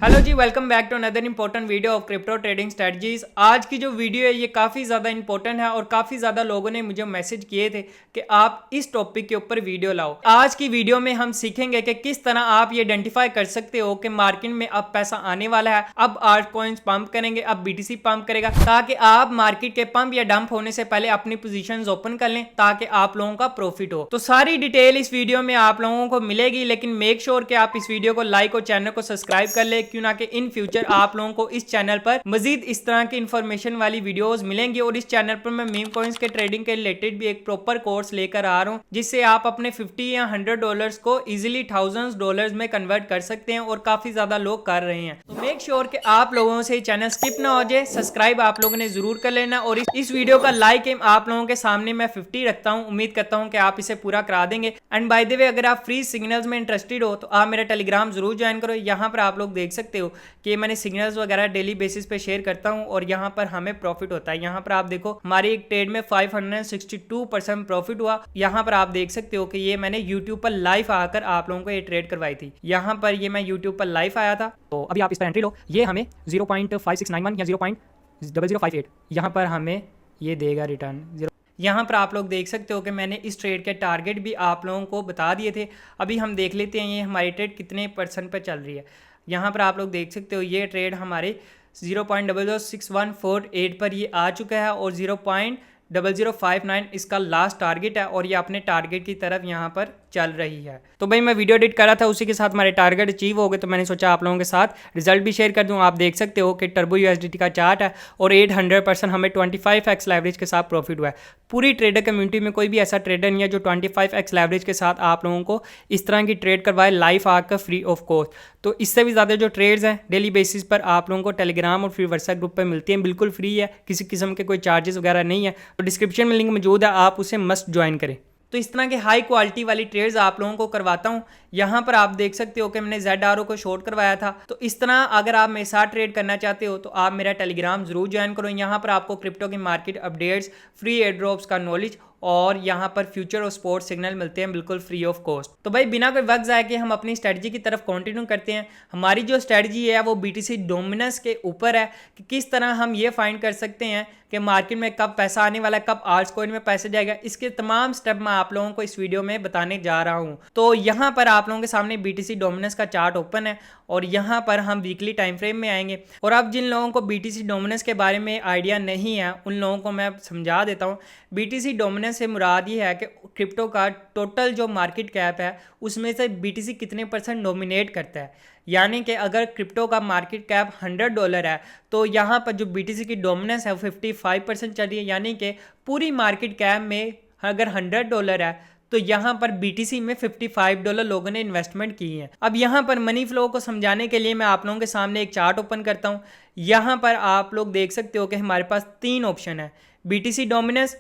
Hello जी, welcome back to another important video of crypto trading strategies. आज की जो वीडियो है ये काफ़ी ज़्यादा इंपॉर्टेंट है और काफ़ी ज़्यादा लोगों ने मुझे मैसेज किए थे कि आप इस टॉपिक के ऊपर वीडियो लाओ। आज की वीडियो में हम सीखेंगे कि किस तरह आप ये आइडेंटिफाई कर सकते हो कि मार्केट में अब पैसा आने वाला है, अब आल्ट कॉइन्स पंप करेंगे, अब बीटीसी पंप करेगा, ताकि आप मार्केट के पंप या डंप होने से पहले अपनी पोजीशंस ओपन कर लें ताकि आप लोगों का प्रॉफिट हो। तो सारी डिटेल इस वीडियो में आप लोगों को मिलेगी, लेकिन मेक श्योर कि आप इस वीडियो को लाइक और चैनल को सब्सक्राइब कर ले, क्यों ना कि इन फ्यूचर आप लोगों को इस चैनल पर मजीद इस तरह की इंफॉर्मेशन वाली वीडियोस मिलेंगी। और इस चैनल पर मैं मीम कॉइंस के ट्रेडिंग के रिलेटेड भी एक प्रॉपर कोर्स लेकर आ रहा हूं, जिससे आप अपने 50 या $100 को इजीली $1000 में कन्वर्ट कर सकते हैं, और काफी ज्यादा लोग कर रहे हैं। तो मेक श्योर कि आप लोगों से चैनल स्किप ना हो जाए। सब्सक्राइब आप लोगों ने जरूर कर लेना, और इस वीडियो का लाइक एम आप लोगों के सामने मैं 50 रखता हूं। उम्मीद करता हूं कि आप इसे पूरा करा देंगे। एंड बाय द वे, अगर आप फ्री सिग्नल्स में इंटरेस्टेड हो तो आप मेरा टेलीग्राम जरूर ज्वाइन करो। यहाँ पर आप लोग देख सकते हो कि मैंने सिग्नल्स वगैरह डेली बेसिस पे शेयर करता हूं, और यहाँ पर हमें प्रॉफिट होता है। यहाँ पर आप देखो हमारी एक ट्रेड में 562% प्रॉफिट हुआ। यहाँ पर आप देख सकते हो कि ये मैंने यूट्यूब पर लाइव आकर आप लोगों को ये ट्रेड करवाई थी। यहाँ पर ये मैं यूट्यूब पर लाइव आया था, तो अभी आप इस पर एंट्री लो। ये हमें 0.5691 या 0.0058 यहाँ पर हमें ये देगा रिटर्न। यहाँ पर आप लोग देख सकते हो कि मैंने इस ट्रेड के टारगेट भी आप लोगों को बता दिए थे। अभी हम देख लेते हैं ये हमारी ट्रेड कितने % पर चल रही है। यहाँ पर आप लोग देख सकते हो ये ट्रेड हमारे 0.06148 पर ये आ चुका है, और 0.0059 इसका लास्ट टारगेट है, और ये अपने टारगेट की तरफ यहाँ पर चल रही है। तो भाई मैं वीडियो एडिट कर रहा था, उसी के साथ हमारे टारगेट अचीव हो गए, तो मैंने सोचा आप लोगों के साथ रिजल्ट भी शेयर कर दूं। आप देख सकते हो कि टर्बो यूएसडीटी का चार्ट है, और 800% हमें 25x लेवरेज के साथ प्रॉफिट हुआ है। पूरी ट्रेडर कम्युनिटी में कोई भी ऐसा ट्रेडर नहीं है जो 25x लेवरेज के साथ आप लोगों को इस तरह की ट्रेड करवाए लाइव आकर फ्री ऑफ कॉस्ट। तो इससे भी ज़्यादा जो ट्रेड्स हैं डेली बेसिस पर आप लोगों को टेलीग्राम और फ्री व्हाट्सएप ग्रुप पर मिलती हैं, बिल्कुल फ्री है, किसी किस्म के कोई चार्जेस वगैरह नहीं है। तो डिस्क्रिप्शन में लिंक मौजूद है, आप उसे मस्ट ज्वाइन करें। तो इस तरह के हाई क्वालिटी वाली ट्रेड्स आप लोगों को करवाता हूं। यहाँ पर आप देख सकते हो कि मैंने ZRO को शॉर्ट करवाया था। तो इस तरह अगर आप मेरे साथ ट्रेड करना चाहते हो तो आप मेरा टेलीग्राम जरूर ज्वाइन करो। यहाँ पर आपको क्रिप्टो की market updates, free air drops का नॉलेज, और यहाँ पर फ्यूचर और स्पोर्ट सिग्नल मिलते हैं बिल्कुल फ्री ऑफ कॉस्ट। तो भाई बिना कोई वक्त जाए कि हम अपनी स्ट्रेटजी की तरफ कंटिन्यू करते हैं। हमारी जो स्ट्रेटजी है वो BTC डोमिनेंस के ऊपर है कि किस तरह हम ये फाइंड कर सकते हैं कि मार्केट में कब पैसा आने वाला है, कब आल्ट कॉइन में पैसा जाएगा। इसके तमाम स्टेप मैं आप लोगों को इस वीडियो में बताने जा रहा हूँ। तो यहाँ पर आप लोगों के सामने BTC डोमिनेंस का चार्ट ओपन है, और यहाँ पर हम वीकली टाइम फ्रेम में आएंगे। और अब जिन लोगों को BTC डोमिनेंस के बारे में आइडिया नहीं है उन लोगों को मैं समझा देता हूँ। BTC डोमिनेंस से मुराद ये है कि क्रिप्टो का टोटल जो मार्केट कैप है उसमें से BTC कितने % डोमिनेट करता है। यानी कि अगर क्रिप्टो का मार्केट कैप $100 है तो यहाँ पर जो BTC की डोमिनेंस है वो 55% चल रही है। यानी कि पूरी मार्केट कैप में अगर $100 है तो यहाँ पर BTC में $55 लोगों ने इन्वेस्टमेंट की है। अब यहाँ पर मनी फ्लो को समझाने के लिए मैं आप लोगों के सामने एक चार्ट ओपन करता हूँ। यहाँ पर आप लोग देख सकते हो कि हमारे पास 3 ऑप्शन है: BTC dominance,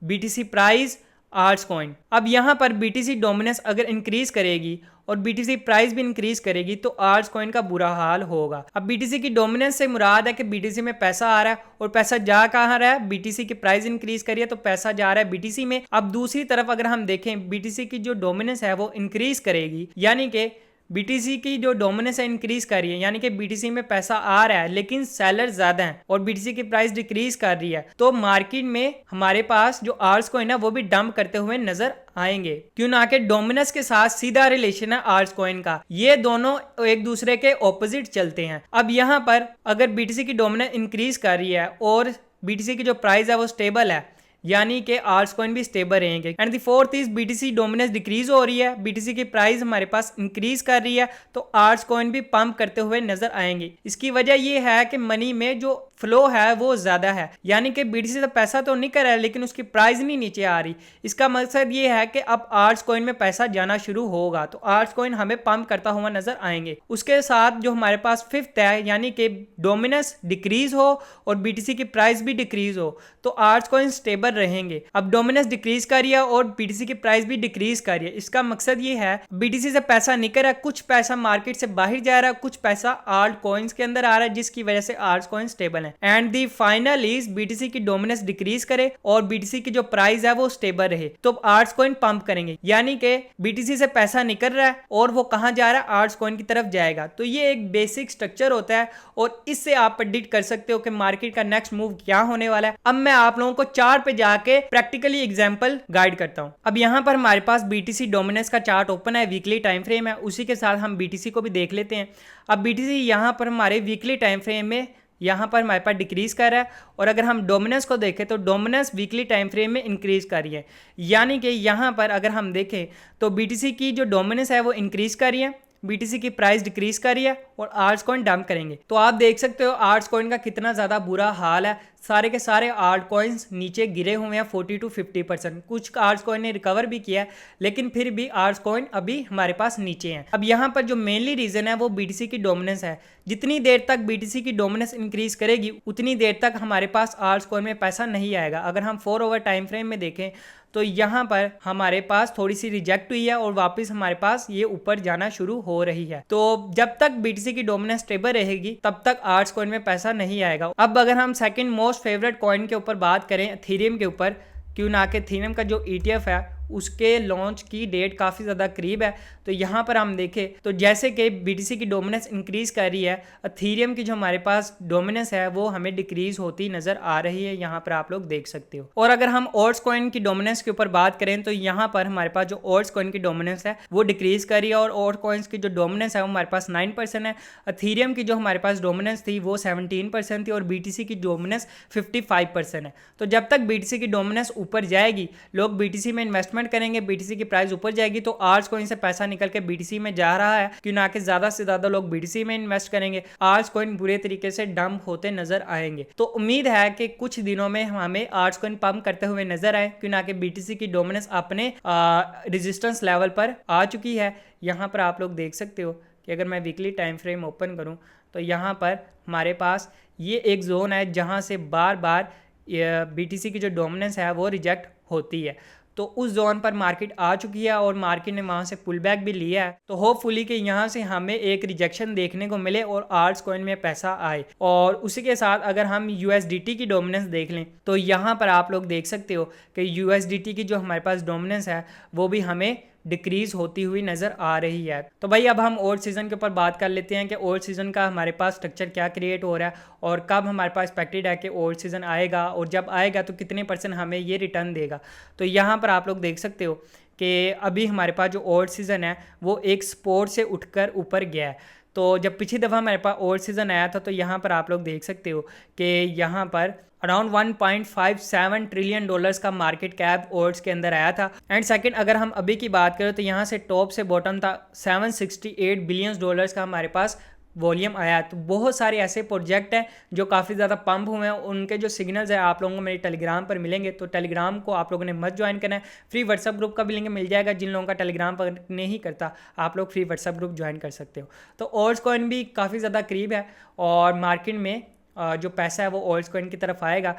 BTC price, alts coin. अब यहाँ पर BTC डोमिनेंस अगर इंक्रीज करेगी और BTC प्राइस भी इंक्रीज करेगी तो आल्ट्स कॉइन का बुरा हाल होगा। अब BTC की डोमिनेंस से मुराद है कि BTC में पैसा आ रहा है, और पैसा जा कहाँ रहा है, BTC की प्राइस इंक्रीज करी है तो पैसा जा रहा है BTC में। अब दूसरी तरफ अगर हम देखें BTC की जो डोमिनेंस है वो इंक्रीज करेगी, यानी कि BTC की जो डोमिनेंस है इंक्रीज कर रही है, यानी कि BTC में पैसा आ रहा है लेकिन सेलर ज्यादा हैं, और BTC की प्राइस डिक्रीज कर रही है, तो मार्केट में हमारे पास जो आल्ट्स कॉइन है वो भी डंप करते हुए नजर आएंगे। क्यों ना कि डोमिनेंस के साथ सीधा रिलेशन है आल्ट्स कॉइन का, ये दोनों एक दूसरे के ऑपोजिट चलते हैं। अब यहाँ पर अगर BTC की डोमिनेंस इंक्रीज कर रही है और BTC की जो प्राइस है वो स्टेबल है, यानी कि आल्ट्स कॉइन भी स्टेबल रहेंगे। And the fourth is BTC dominance decrease हो रही है, BTC की प्राइस हमारे पास इंक्रीज कर रही है, तो आल्ट्स कॉइन भी पंप करते हुए नजर आएंगे। इसकी वजह यह है कि मनी में जो फ्लो है वो ज्यादा है, यानी कि BTC तो पैसा तो नहीं कर रहा है लेकिन उसकी प्राइस नहीं नीचे आ रही। इसका मकसद ये है कि अब आल्ट्स कॉइन में पैसा जाना शुरू होगा, तो आल्ट्स कॉइन हमें पंप करता हुआ नजर आएंगे। उसके साथ जो हमारे पास फिफ्थ है, यानी कि डोमिनेंस डिक्रीज हो और BTC की प्राइस भी डिक्रीज हो, तो आल्ट्स कॉइन स्टेबल ऊपर रहेंगे। अब डोमिनेंस डिक्रीज कर रही है और बीटीसी की प्राइस भी डिक्रीज कर रही है। इसका मकसद ये है बीटीसी से पैसा निकल रहा है, कुछ पैसा मार्केट से बाहर जा रहा है, कुछ पैसा आल्ट कॉइन्स के अंदर आ रहा है, जिसकी वजह से आल्ट कॉइन स्टेबल है। And the final is BTC की डोमिनेंस डिक्रीज करे और बीटीसी की जो प्राइस है वो स्टेबल रहे, तो आल्ट कॉइन पंप करेंगे, यानी कि बीटीसी से पैसा निकल रहा है और वो कहां जा रहा है, आल्ट कॉइन की तरफ जाएगा। तो ये एक बेसिक स्ट्रक्चर होता है और इससे आप प्रेडिक्ट कर सकते हो कि मार्केट का नेक्स्ट मूव क्या होने वाला है। अब मैं आप लोगों को चार्ट पे जाके प्रैक्टिकली एग्जांपल गाइड करता हूं। अब यहां पर हमारे पास बीटीसी डोमिनेंस का चार्ट ओपन है, वीकली टाइम फ्रेम है, उसी के साथ हम बीटीसी को भी देख लेते हैं। अब बीटीसी यहां पर हमारे वीकली टाइम फ्रेम में यहाँ पर हमारे पास डिक्रीज कर रहा है और अगर हम डोमिनेंस को देखें तो डोमिनेंस वीकली टाइम फ्रेम में इंक्रीज कर रही है, यानी कि यहाँ पर अगर हम देखें तो बीटीसी की जो डोमिनेंस है वो इंक्रीज कर रही है, बीटीसी की प्राइस डिक्रीज कर रही है और आल्ट कॉइन डंप करेंगे। तो आप देख सकते हो आल्ट कॉइन का कितना ज़्यादा बुरा हाल है, सारे के सारे आल्ट कॉइन्स नीचे गिरे हुए हैं 40 to 50%। कुछ आल्ट कॉइन ने रिकवर भी किया है, लेकिन फिर भी आल्ट कॉइन अभी हमारे पास नीचे हैं। अब यहाँ पर जो मेनली रीजन है वो बीटीसी की डोमिनेंस है। जितनी देर तक बीटीसी की डोमिनेंस इंक्रीज करेगी उतनी देर तक हमारे पास आल्ट कॉइन में पैसा नहीं आएगा। अगर हम 4 ओवर टाइम फ्रेम में देखें तो यहाँ पर हमारे पास थोड़ी सी रिजेक्ट हुई है और वापस हमारे पास ये ऊपर जाना शुरू हो रही है। तो जब तक बीटीसी की डोमिनेंस स्टेबल रहेगी तब तक आल्ट कॉइन में पैसा नहीं आएगा। अब अगर हम सेकंड मोस्ट फेवरेट कॉइन के ऊपर बात करें, एथेरियम के ऊपर, क्यों ना कि एथेरियम का जो ETF है उसके लॉन्च की डेट काफ़ी ज़्यादा करीब है। तो यहाँ पर हम देखें तो जैसे कि बीटीसी की डोमिनेंस इंक्रीज कर रही है, एथेरियम की जो हमारे पास डोमिनेंस है वो हमें डिक्रीज होती नज़र आ रही है, यहाँ पर आप लोग देख सकते हो। और अगर हम ओट्स कॉइन की डोमिनेंस के ऊपर बात करें तो यहाँ पर हमारे पास जो ओट्स कॉइन की डोमिनेंस है वो डिक्रीज कर रही है और ओट्स कॉइन्स की जो डोमिनेंस है वो हमारे पास 9% है। एथेरियम की जो हमारे पास डोमिनेंस थी वो 17% थी और बीटीसी की डोमिनेंस 55% है। तो जब तक बीटीसी की डोमिनेंस ऊपर जाएगी, लोग बीटीसी में इन्वेस्टमेंट करेंगे, बीटीसी की प्राइस ऊपर जाएगी, तो आल्ट कॉइन से पैसा निकल के बीटीसी में जा रहा है, क्यों ना कि ज्यादा से ज्यादा लोग बीटीसी में इन्वेस्ट करेंगे, आल्ट कॉइन बुरे तरीके से डंप होते नजर आएंगे। तो उम्मीद है कि कुछ दिनों में हमें आल्ट कॉइन पंप करते हुए नजर आए, क्यों ना कि बीटीसी की डोमिनेंस अपने रेजिस्टेंस लेवल पर आ चुकी है। यहाँ पर आप लोग देख सकते हो कि अगर मैं वीकली टाइम फ्रेम ओपन करूँ तो यहाँ पर हमारे पास ये एक जोन है जहाँ से बार बार बीटीसी की जो डोमिनेंस है वो रिजेक्ट होती है। तो उस जोन पर मार्केट आ चुकी है और मार्केट ने वहाँ से पुल बैक भी लिया है। तो होपफुली कि यहाँ से हमें एक रिजेक्शन देखने को मिले और आल्ट कॉइन में पैसा आए। और उसी के साथ अगर हम USDT की डोमिनेंस देख लें तो यहाँ पर आप लोग देख सकते हो कि USDT की जो हमारे पास डोमिनेंस है वो भी हमें डिक्रीज होती हुई नज़र आ रही है। तो भाई अब हम ओल्ड सीज़न के ऊपर बात कर लेते हैं कि ओल्ड सीज़न का हमारे पास स्ट्रक्चर क्या क्रिएट हो रहा है और कब हमारे पास एक्सपेक्टेड है कि ओल्ड सीज़न आएगा और जब आएगा तो कितने % हमें ये रिटर्न देगा। तो यहाँ पर आप लोग देख सकते हो कि अभी हमारे पास जो ओल्ड सीज़न है वो एक सपोर्ट से उठकर ऊपर गया है। तो जब पिछली दफ़ा हमारे पास ओल्ड सीज़न आया था तो यहाँ पर आप लोग देख सकते हो कि यहाँ पर अराउंड 1.57 ट्रिलियन डॉलर्स का मार्केट कैप ओल्ड्स के अंदर आया था। एंड सेकंड अगर हम अभी की बात करें तो यहाँ से टॉप से बॉटम था 768 बिलियन डॉलर्स का हमारे पास वॉल्यूम आया। तो बहुत सारे ऐसे प्रोजेक्ट हैं जो काफ़ी ज़्यादा पंप हुए हैं, उनके जो सिग्नल्स है आप लोगों को मेरे टेलीग्राम पर मिलेंगे। तो टेलीग्राम को आप लोगों ने मत ज्वाइन करना है, फ्री व्हाट्सअप ग्रुप का भी लिंक मिल जाएगा। जिन लोगों का टेलीग्राम पर नहीं करता आप लोग फ्री व्हाट्सअप ग्रुप ज्वाइन कर सकते हो। तो ओल्ड्स कॉइन भी काफ़ी ज़्यादा करीब है और मार्केट में जो पैसा है वो ओल्ड्स कॉइन की तरफ आएगा।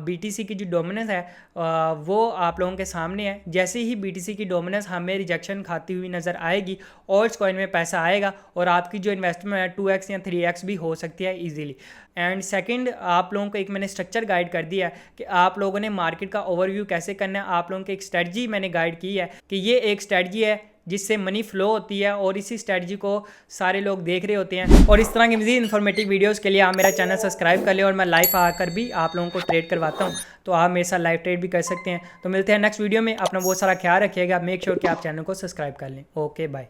बीटीसी की जो डोमिनेंस है वो आप लोगों के सामने है। जैसे ही बीटीसी की डोमिनेंस हमें रिजेक्शन खाती हुई नज़र आएगी, ओल्ड्स कॉइन में पैसा आएगा और आपकी जो इन्वेस्टमेंट है 2x या 3x भी हो सकती है इजीली। एंड सेकंड आप लोगों को एक मैंने स्ट्रक्चर गाइड कर दिया है कि आप लोगों ने मार्केट का ओवरव्यू कैसे करना है। आप लोगों को एक स्ट्रेटजी मैंने गाइड की है कि ये एक स्ट्रेटजी है जिससे मनी फ्लो होती है और इसी स्ट्रेटजी को सारे लोग देख रहे होते हैं। और इस तरह की मज़ीद इन्फॉर्मेटिव वीडियोस के लिए आप मेरा चैनल सब्सक्राइब कर लें और मैं लाइव आकर भी आप लोगों को ट्रेड करवाता हूं, तो आप मेरे साथ लाइव ट्रेड भी कर सकते हैं। तो मिलते हैं नेक्स्ट वीडियो में, अपना बहुत सारा ख्याल रखिएगा। मेक श्योर कि आप चैनल को सब्सक्राइब कर लें। Okay bye.